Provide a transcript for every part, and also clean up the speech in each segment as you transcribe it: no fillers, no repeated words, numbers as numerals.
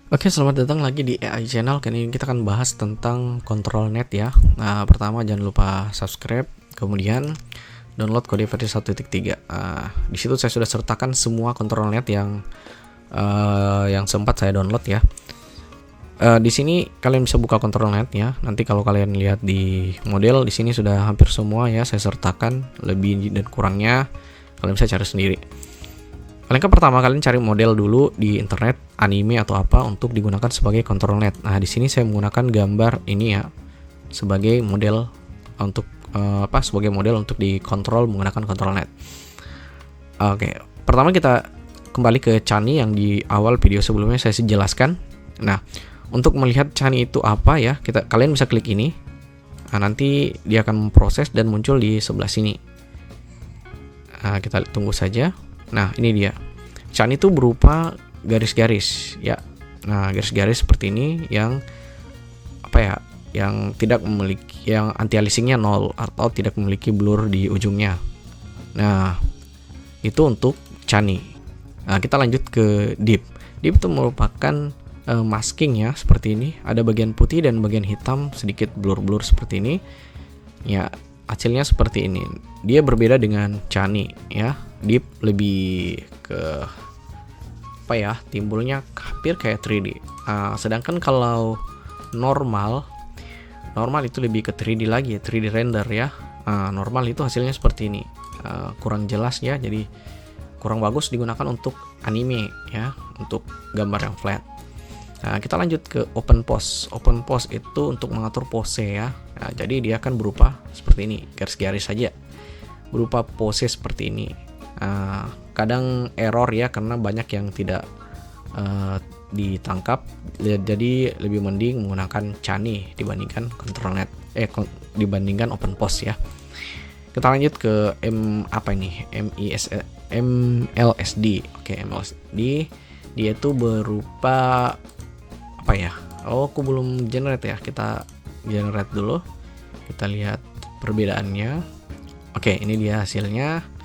Oke, selamat datang lagi di AI Channel. Kali ini kita akan bahas tentang control net ya. Nah, pertama jangan lupa subscribe, kemudian download kode versi 1.3. Di situ saya sudah sertakan semua control net yang sempat saya download ya. Di sini kalian bisa buka control net ya. Nanti kalau kalian lihat di model di sini sudah hampir semua ya saya sertakan, lebih dan kurangnya kalian bisa cari sendiri. Langkah pertama, kalian cari model dulu di internet, anime atau apa untuk digunakan sebagai control net. Nah, di sini saya menggunakan gambar ini ya sebagai model untuk sebagai model untuk dikontrol menggunakan control net. Oke, pertama kita kembali ke Chani yang di awal video sebelumnya saya jelaskan. Nah, untuk melihat Chani itu apa ya, kalian bisa klik ini. Nah, nanti dia akan memproses dan muncul di sebelah sini. Kita tunggu saja. Nah, ini dia. Chani itu berupa garis-garis ya. Nah, garis-garis seperti ini yang yang tidak memiliki, yang anti aliasingnya 0 atau tidak memiliki blur di ujungnya. Nah, itu untuk Chani. Nah, kita lanjut ke Deep. Deep itu merupakan masking ya, seperti ini. Ada bagian putih dan bagian hitam, sedikit blur-blur seperti ini. Ya, hasilnya seperti ini. Dia berbeda dengan Chani ya. Deep lebih ke timbulnya hampir kayak 3D. Sedangkan kalau normal itu lebih ke 3D lagi, 3D render ya. Normal itu hasilnya seperti ini. Kurang jelas ya, jadi kurang bagus digunakan untuk anime ya, untuk gambar yang flat. Nah, kita lanjut ke open pose. Open pose itu untuk mengatur pose ya. Nah, jadi dia akan berupa seperti ini, garis-garis saja, berupa pose seperti ini. Kadang error ya karena banyak yang tidak ditangkap, jadi lebih mending menggunakan Chani dibandingkan control net dibandingkan open pose ya. Kita lanjut ke MLSD. Oke, MLSD dia itu berupa aku belum generate ya, kita generate dulu, kita lihat perbedaannya. Oke, ini dia hasilnya.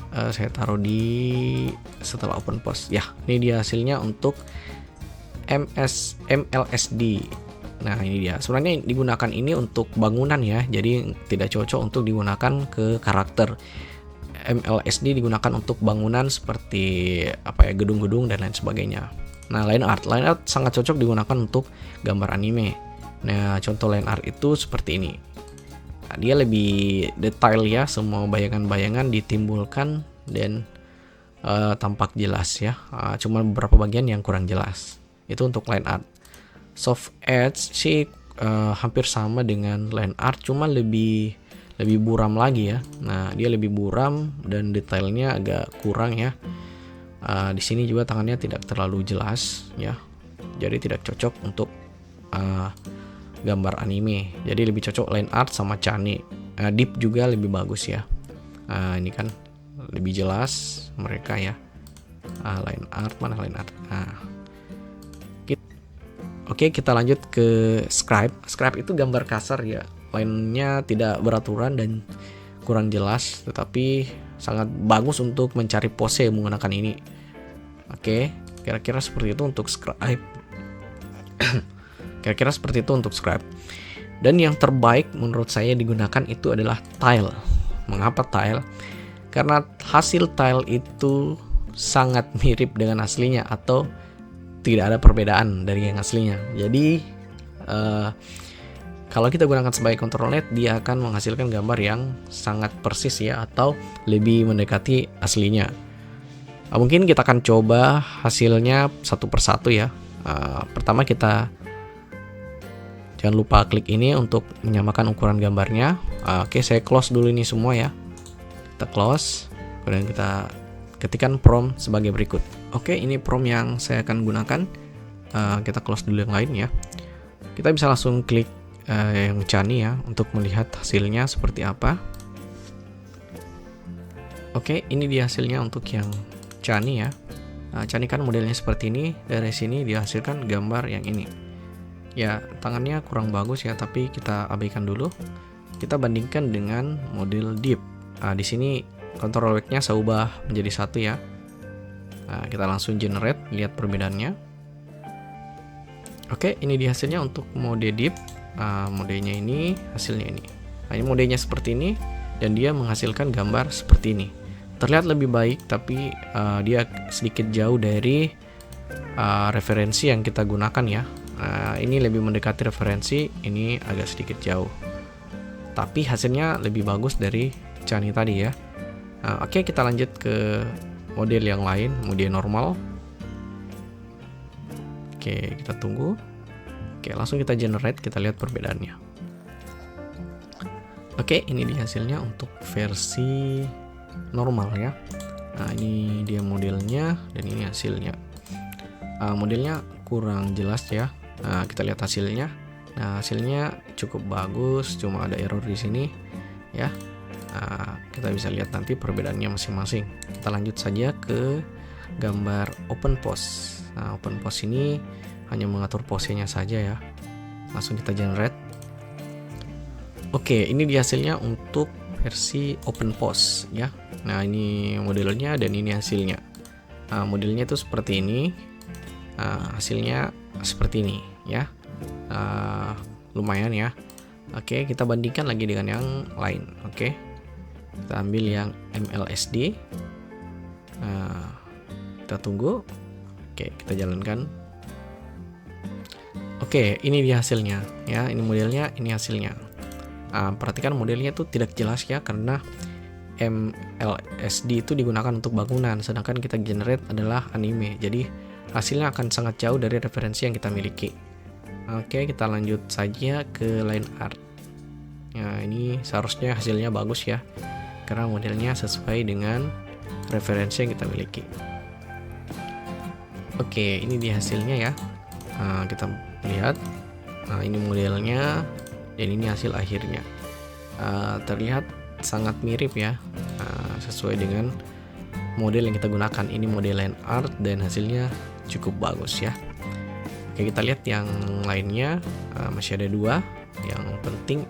Saya taruh di setelah open pose ya, ini dia hasilnya untuk MLSD. Nah, ini dia. Sebenarnya digunakan ini untuk bangunan ya, jadi tidak cocok untuk digunakan ke karakter. MLSD digunakan untuk bangunan seperti gedung-gedung dan lain sebagainya. Nah, line art sangat cocok digunakan untuk gambar anime. Nah, contoh line art itu seperti ini. Nah, dia lebih detail ya, semua bayangan-bayangan ditimbulkan dan tampak jelas ya. Cuma beberapa bagian yang kurang jelas. Itu untuk line art. Soft edge sih hampir sama dengan line art, cuma lebih buram lagi ya. Nah, dia lebih buram dan detailnya agak kurang ya. Di sini juga tangannya tidak terlalu jelas ya. Jadi tidak cocok untuk gambar anime, jadi lebih cocok line art sama Chani. Deep juga lebih bagus ya. Ini kan lebih jelas mereka ya. Line art, mana line art? Oke, kita lanjut ke scribe. Scribe itu gambar kasar ya, line-nya tidak beraturan dan kurang jelas, tetapi sangat bagus untuk mencari pose menggunakan ini. Oke, kira-kira seperti itu untuk scribe. Kira-kira seperti itu untuk scribe. Dan yang terbaik menurut saya digunakan itu adalah tile. Mengapa tile? Karena hasil tile itu sangat mirip dengan aslinya atau tidak ada perbedaan dari yang aslinya. Jadi kalau kita gunakan sebagai control net, dia akan menghasilkan gambar yang sangat persis ya, atau lebih mendekati aslinya. Mungkin kita akan coba hasilnya satu persatu ya. Pertama kita jangan lupa klik ini untuk menyamakan ukuran gambarnya. Oke, saya close dulu ini semua ya. Kita close, kemudian kita ketikkan prompt sebagai berikut. Oke, ini prompt yang saya akan gunakan. Kita close dulu yang lain ya. Kita bisa langsung klik yang Chani ya untuk melihat hasilnya seperti apa. Oke, ini dia hasilnya untuk yang Chani ya. Chani kan modelnya seperti ini. Dari sini dihasilkan gambar yang ini. Ya, tangannya kurang bagus ya, tapi kita abaikan dulu. Kita bandingkan dengan model Deep. Di sini control weight-nya saya ubah menjadi 1 ya. Kita langsung generate, lihat perbedaannya. Oke, ini dia hasilnya untuk mode deep. Modenya ini, hasilnya ini. Nah, ini modenya seperti ini dan dia menghasilkan gambar seperti ini. Terlihat lebih baik, tapi dia sedikit jauh dari referensi yang kita gunakan ya. Ini lebih mendekati referensi, ini agak sedikit jauh. Tapi hasilnya lebih bagus dari Chani tadi ya. Oke, kita lanjut ke model yang lain, mode normal. Oke, kita tunggu. Oke, langsung kita generate, kita lihat perbedaannya. Oke, ini dia hasilnya untuk versi normal ya. Nah, ini dia modelnya dan ini hasilnya. Modelnya kurang jelas ya. Kita lihat hasilnya. Nah, hasilnya cukup bagus, cuma ada error di sini ya. Kita bisa lihat nanti perbedaannya masing-masing. Kita lanjut saja ke gambar open pose. Nah, open pose ini hanya mengatur posenya saja ya. Langsung kita generate. Oke, ini dia hasilnya untuk versi open pose ya. Nah, ini modelnya dan ini hasilnya. Modelnya itu seperti ini. Hasilnya seperti ini ya. Lumayan ya. Oke, kita bandingkan lagi dengan yang lain. Oke, kita ambil yang MLSD. Kita tunggu. Oke, kita jalankan. Oke, ini dia hasilnya ya. Ini modelnya, ini hasilnya. Perhatikan modelnya tuh tidak jelas ya, karena MLSD itu digunakan untuk bangunan, sedangkan kita generate adalah anime. Jadi hasilnya akan sangat jauh dari referensi yang kita miliki. Oke, kita lanjut saja ke line art. Nah, ini seharusnya hasilnya bagus ya, karena modelnya sesuai dengan referensi yang kita miliki. Oke, ini dia hasilnya ya. Kita lihat. Ini modelnya dan ini hasil akhirnya. Terlihat sangat mirip ya, sesuai dengan model yang kita gunakan. Ini model line art dan hasilnya cukup bagus ya. Oke, kita lihat yang lainnya. Masih ada dua yang penting.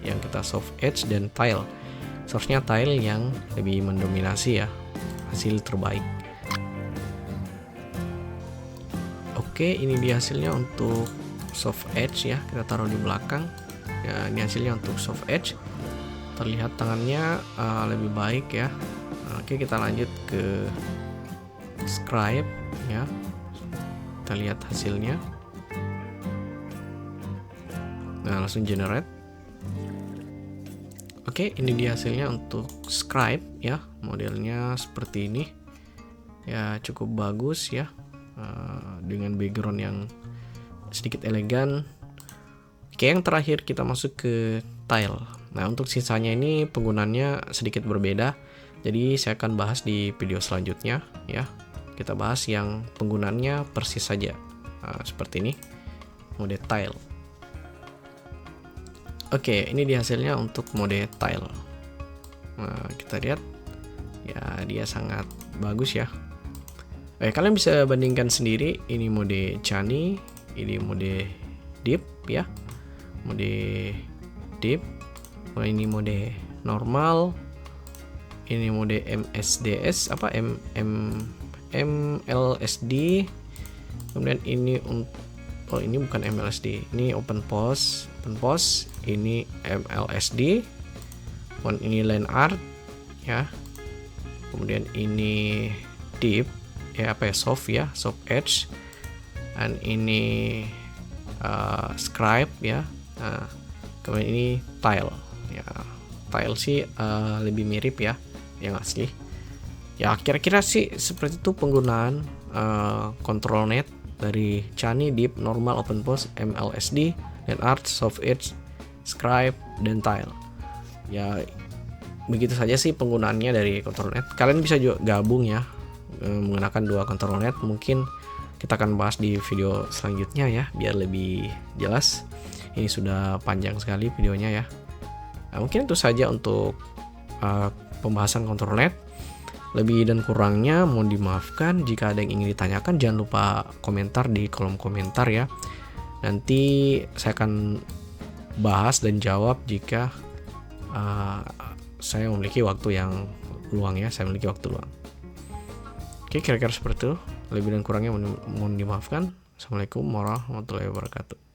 Yang kita soft edge dan tile. Seharusnya tile yang lebih mendominasi ya, hasil terbaik. Oke, ini dia hasilnya untuk soft edge ya. Kita taruh di belakang. Ya, ini hasilnya untuk soft edge. Terlihat tangannya lebih baik ya. Oke, kita lanjut ke scribe ya. Kita lihat hasilnya. Nah, langsung generate. Oke, ini dia hasilnya untuk scribe ya. Modelnya seperti ini. Ya, cukup bagus ya. Dengan background yang sedikit elegan. Oke, yang terakhir kita masuk ke tile. Nah, untuk sisanya ini penggunaannya sedikit berbeda. Jadi saya akan bahas di video selanjutnya ya. Kita bahas yang penggunaannya persis saja. Seperti ini. Mode tile. Oke, ini dia hasilnya untuk mode tile. Nah, kita lihat ya, dia sangat bagus ya. Kalian bisa bandingkan sendiri. Ini mode Chani, ini mode deep ya. Mode deep. Ini mode normal. Ini mode MSDS MLSD. Kemudian ini ini bukan MLSD. Ini open pose. Ini MLSD. Kemudian ini line art ya. Kemudian ini deep ya, soft ya, soft edge. Dan ini scribe ya. Kemudian ini tile ya. Tile sih lebih mirip ya yang asli ya. Kira-kira sih seperti itu penggunaan control net dari Chani, deep, normal, open pose, MLSD, dan art, soft edge, scribe, dan tile ya. Begitu saja sih penggunaannya dari control net. Kalian bisa juga gabung ya, menggunakan dua control net. Mungkin kita akan bahas di video selanjutnya ya, biar lebih jelas. Ini sudah panjang sekali videonya ya. Nah, mungkin itu saja untuk pembahasan control net. Lebih dan kurangnya mohon dimaafkan. Jika ada yang ingin ditanyakan, jangan lupa komentar di kolom komentar ya. Nanti saya akan bahas dan jawab jika saya memiliki waktu yang luang ya. Saya memiliki waktu luang. Oke, kira-kira seperti itu. Lebih dan kurangnya mohon dimaafkan. Assalamualaikum warahmatullahi wabarakatuh.